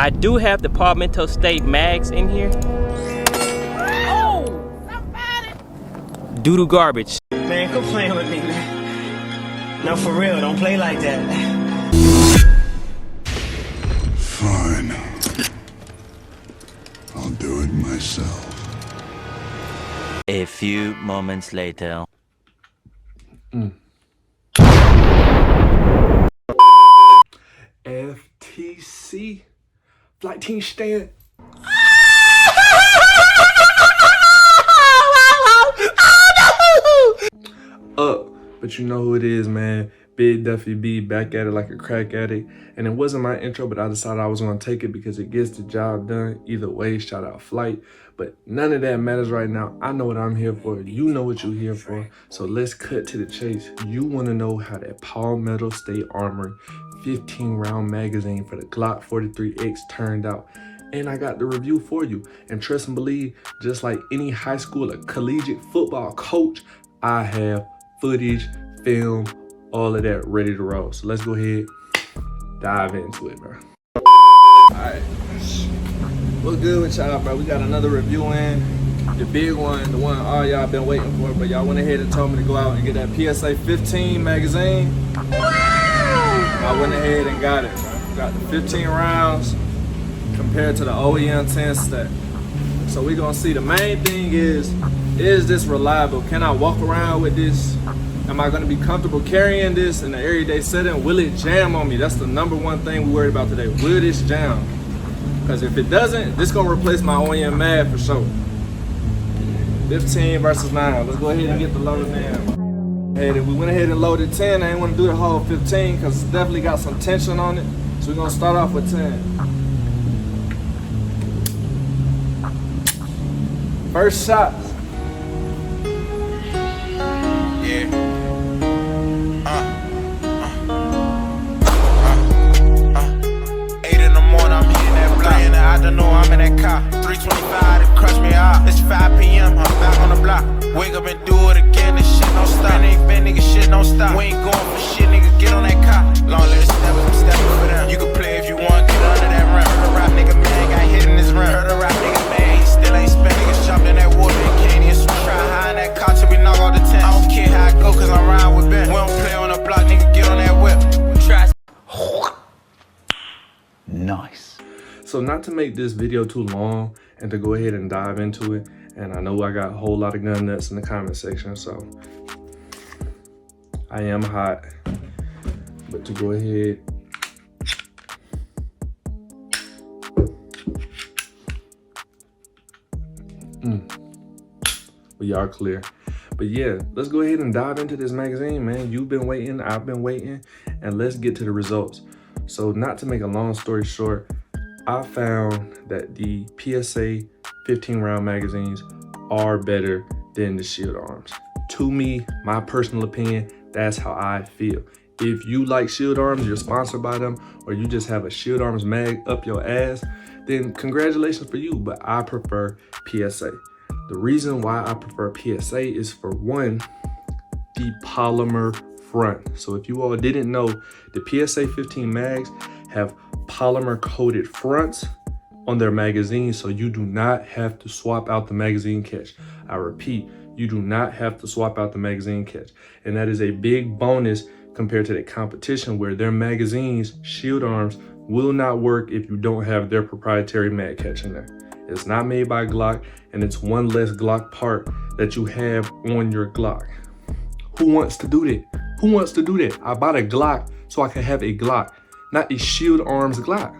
I do have the Palmetto State mags in here. Oh, somebody! Doodle garbage. Man, quit playing with me, man. No, for real, don't play like that. Fine. I'll do it myself. A few moments later. FTC. Flight team stand. Up, but you know who it is, man. Big Duffi B, back at it like a crack addict. And it wasn't my intro, but I decided I was gonna take it because it gets the job done. Either way, shout out Flight. But none of that matters right now. I know what I'm here for. You know what you're here for. So let's cut to the chase. You wanna know how that Palmetto State Armory 15-round magazine for the Glock 43X turned out. And I got the review for you. And trust and believe, just like any high school or collegiate football coach, I have footage, film, all of that ready to roll. So let's go ahead, dive into it, bro. Alright, what's good with y'all, bro? We got another review in. The big one, the one all y'all been waiting for, but y'all went ahead and told me to go out and get that PSA 15 magazine. I went ahead and got it, bro. Got the 15 rounds compared to the OEM 10 stack. So we gonna see. The main thing is this reliable? Can I walk around with this? Am I gonna be comfortable carrying this in the everyday setting? Will it jam on me? That's the number one thing we worried about today. Will this jam? Because if it doesn't, this gonna replace my OEM mag for sure. 15 versus 9. Let's go ahead and get the loaded in. Hey, we went ahead and loaded 10. I didn't want to do the whole 15 because it's definitely got some tension on it. So we're gonna start off with 10. First shot. Yeah. 8 in the morning, I'm hitting that block. 3 in the afternoon, I'm in that car. 325 to crush me out. It's 5 p.m., I'm back on the block. Wake up and do it again, this shit don't stop. Bend nigga, shit don't stop. We ain't going for shit, nigga, get on that car. Long little step, I'm stepping for them. You can play if you want, get under that rim. Heard a rap nigga, man, got hit in his rim. Heard a rap nigga, man, he still ain't spent. Niggas jumped in that water, and can't even swim. Try high in that car till we knock all the 10. I don't care how I go, cause I'm riding with Ben. We don't play on the block, nigga, get on that whip. Try. Nice. So not to make this video too long and to go ahead and dive into it, and I know I got a whole lot of gun nuts in the comment section, so I am hot, but to go ahead, we are clear. But yeah, let's go ahead and dive into this magazine, man. You've been waiting, I've been waiting, and let's get to the results. So not to make a long story short, I found that the PSA 15-round magazines are better than the Shield Arms. To me, my personal opinion, that's how I feel. If you like Shield Arms, you're sponsored by them, or you just have a Shield Arms mag up your ass, then congratulations for you, but I prefer PSA. The reason why I prefer PSA is, for one, the polymer front. So if you all didn't know, the PSA 15 mags have polymer coated fronts on their magazines, so you do not have to swap out the magazine catch. I repeat, you do not have to swap out the magazine catch. And that is a big bonus compared to the competition, where their magazines, Shield Arms, will not work if you don't have their proprietary mag catch in there. It's not made by Glock, and it's one less Glock part that you have on your Glock. Who wants to do that? Who wants to do that? I bought a Glock so I can have a Glock, not a Shield Arms Glock.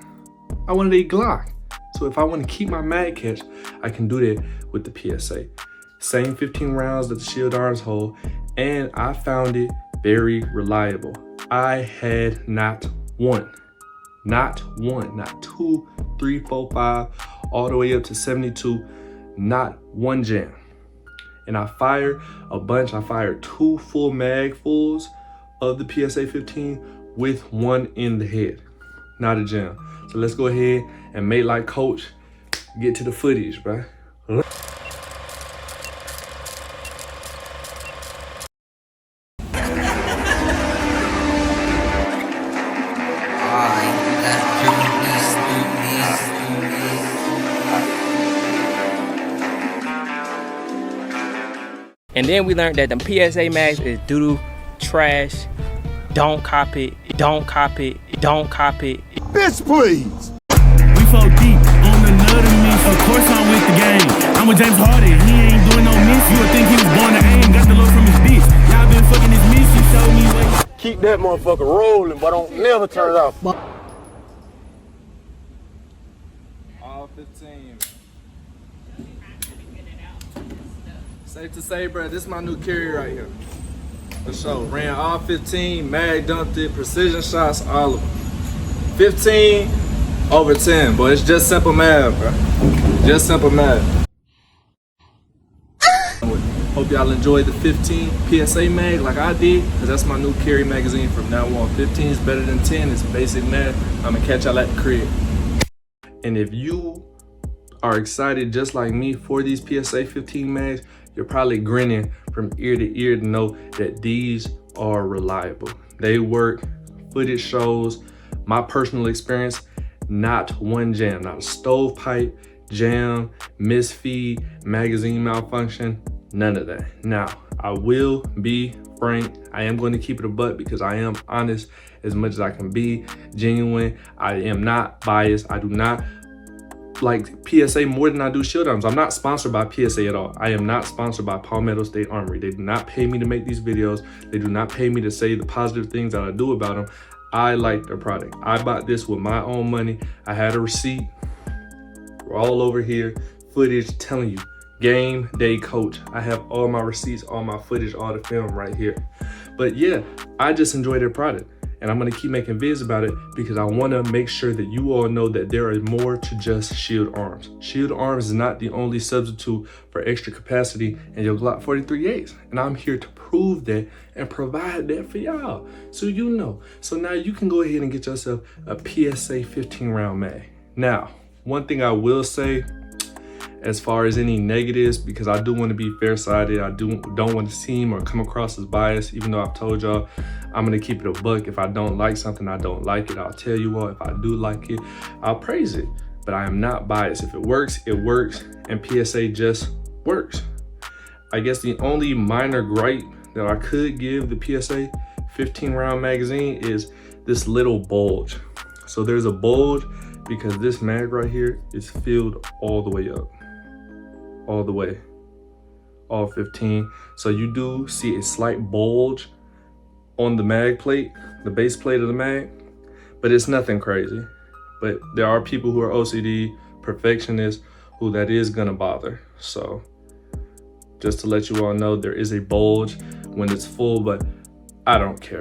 I wanted a Glock. So if I want to keep my mag catch, I can do that with the PSA. Same 15 rounds that the Shield Arms hold, and I found it very reliable. I had not one, not 2, 3, 4, 5, all the way up to 72, not one jam. And I fired a bunch. I fired 2 full mag fulls of the PSA 15 with 1 in the head, not a jam. So let's go ahead and make like coach, get to the footage, bro. And then we learned that the PSA mags is doo-doo, trash, don't cop it, don't cop it, don't cop it. Bitch, please. We fall deep on another miss. Of course I'm with the game. I'm with James Harden. He ain't doing no miss. You would think he was born to aim. Got the load from his bitch. Y'all been fucking his miss. She showed me way. Keep that motherfucker rolling, but don't never turn it off. All 15. Safe to say, bro, this is my new carry right here. For sure. Ran all 15, mag dumped it, precision shots, all of them. 15 over 10, boy. It's just simple math, bro. Just simple math. Hope y'all enjoyed the 15 PSA mag like I did, because that's my new carry magazine from now on. 15 is better than 10. It's basic math. I'm gonna catch y'all at the crib. And if you are excited just like me for these PSA 15 mags, you're probably grinning from ear to ear to know that these are reliable. They work, footage shows, my personal experience, not one jam, not a stovepipe, jam, misfeed, magazine malfunction, none of that. Now, I will be frank, I am going to keep it a buck because I am honest as much as I can be, genuine. I am not biased. I do not like PSA more than I do Shield Arms. I'm not sponsored by PSA at all. I am not sponsored by Palmetto State Armory. They do not pay me to make these videos. They do not pay me to say the positive things that I do about them. I like their product. I bought this with my own money. I had a receipt. We're all over here. Footage telling you, game day coach. I have all my receipts, all my footage, all the film right here. But yeah, I just enjoy their product. And I'm gonna keep making vids about it because I wanna make sure that you all know that there is more to just Shield Arms. Shield Arms is not the only substitute for extra capacity in your Glock 43As. And I'm here to prove that and provide that for y'all, so you know. So now you can go ahead and get yourself a PSA 15 round mag. Now, one thing I will say, as far as any negatives, because I do want to be fair-sided, I don't want to seem or come across as biased, even though I've told y'all I'm gonna keep it a buck. If I don't like something, I don't like it. I'll tell you all. If I do like it, I'll praise it. But I am not biased. If it works, and PSA just works. I guess the only minor gripe that I could give the PSA 15 round magazine is this little bulge. So there's a bulge because this mag right here is filled all the way up. All the way, all 15. So you do see a slight bulge on the mag plate, the base plate of the mag, but it's nothing crazy. But there are people who are OCD, perfectionists, who that is gonna bother. So just to let you all know, there is a bulge when it's full, but I don't care.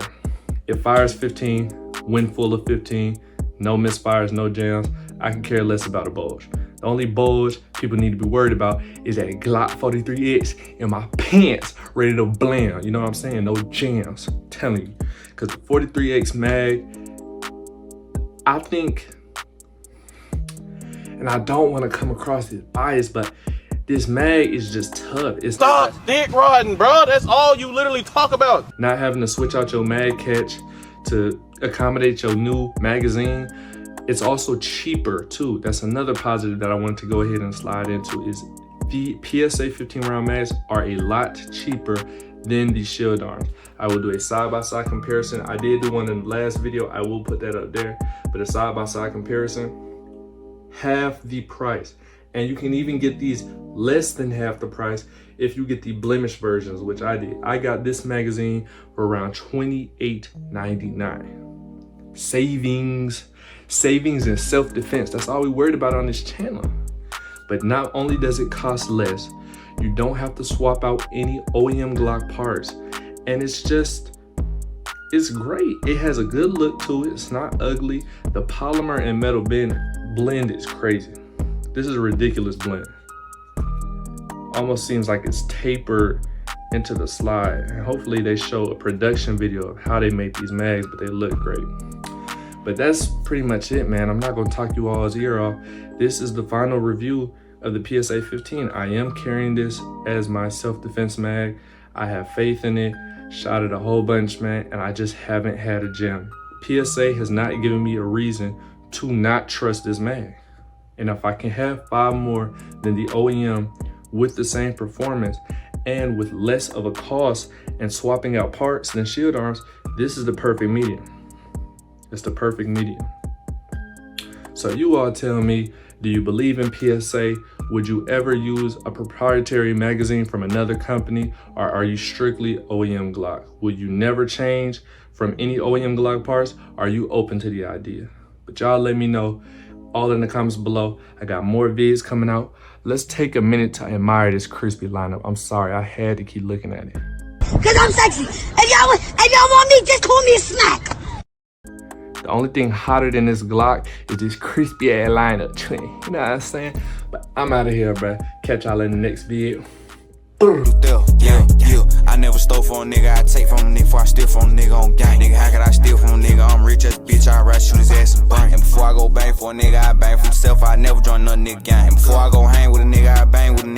It fires 15, when full of 15, no misfires, no jams. I can care less about a bulge. The only bulge people need to be worried about is that Glock 43X in my pants ready to blam. You know what I'm saying? No jams, I'm telling you. Because the 43X mag, I think, and I don't want to come across as biased, but this mag is just tough. It's Stop dick riding, bro. That's all you literally talk about. Not having to switch out your mag catch to accommodate your new magazine. It's also cheaper too. That's another positive that I wanted to go ahead and slide into is the PSA 15 round mags are a lot cheaper than the Shield Arms. I will do a side-by-side comparison. I did do one in the last video. I will put that up there, but a side-by-side comparison, half the price. And you can even get these less than half the price if you get the blemished versions, which I did. I got this magazine for around $28.99. Savings and self-defense. That's all we worried about on this channel. But not only does it cost less, you don't have to swap out any OEM Glock parts. And it's great. It has a good look to it. It's not ugly. The polymer and metal blend is crazy. This is a ridiculous blend. Almost seems like it's tapered into the slide. And hopefully they show a production video of how they make these mags, but they look great. But that's pretty much it, man. I'm not gonna talk you all's ear off. This is the final review of the PSA 15. I am carrying this as my self-defense mag. I have faith in it, shot it a whole bunch, man, and I just haven't had a gem. PSA has not given me a reason to not trust this mag. And if I can have 5 more than the OEM with the same performance and with less of a cost and swapping out parts than Shield Arms, this is the perfect medium. It's the perfect medium. So you all tell me, do you believe in PSA? Would you ever use a proprietary magazine from another company, or are you strictly OEM Glock? Will you never change from any OEM Glock parts? Are you open to the idea? But y'all let me know all in the comments below. I got more vids coming out. Let's take a minute to admire this crispy lineup. I'm sorry, I had to keep looking at it. Cause I'm sexy. If y'all want me, just call me a snack. The only thing hotter than this Glock is this crispy ass lineup. You know what I'm saying? But I'm out of here, bruh. Catch y'all in the next video. Yeah. I never stole from a nigga, I take from a nigga before I steal from a nigga on gang. Nigga, how could I steal from a nigga? I'm rich as a bitch, I ride, shoot his ass and bang. And before I go bang for a nigga, I bang for myself, I never join another nigga gang. And before I go hang with a nigga, I bang with a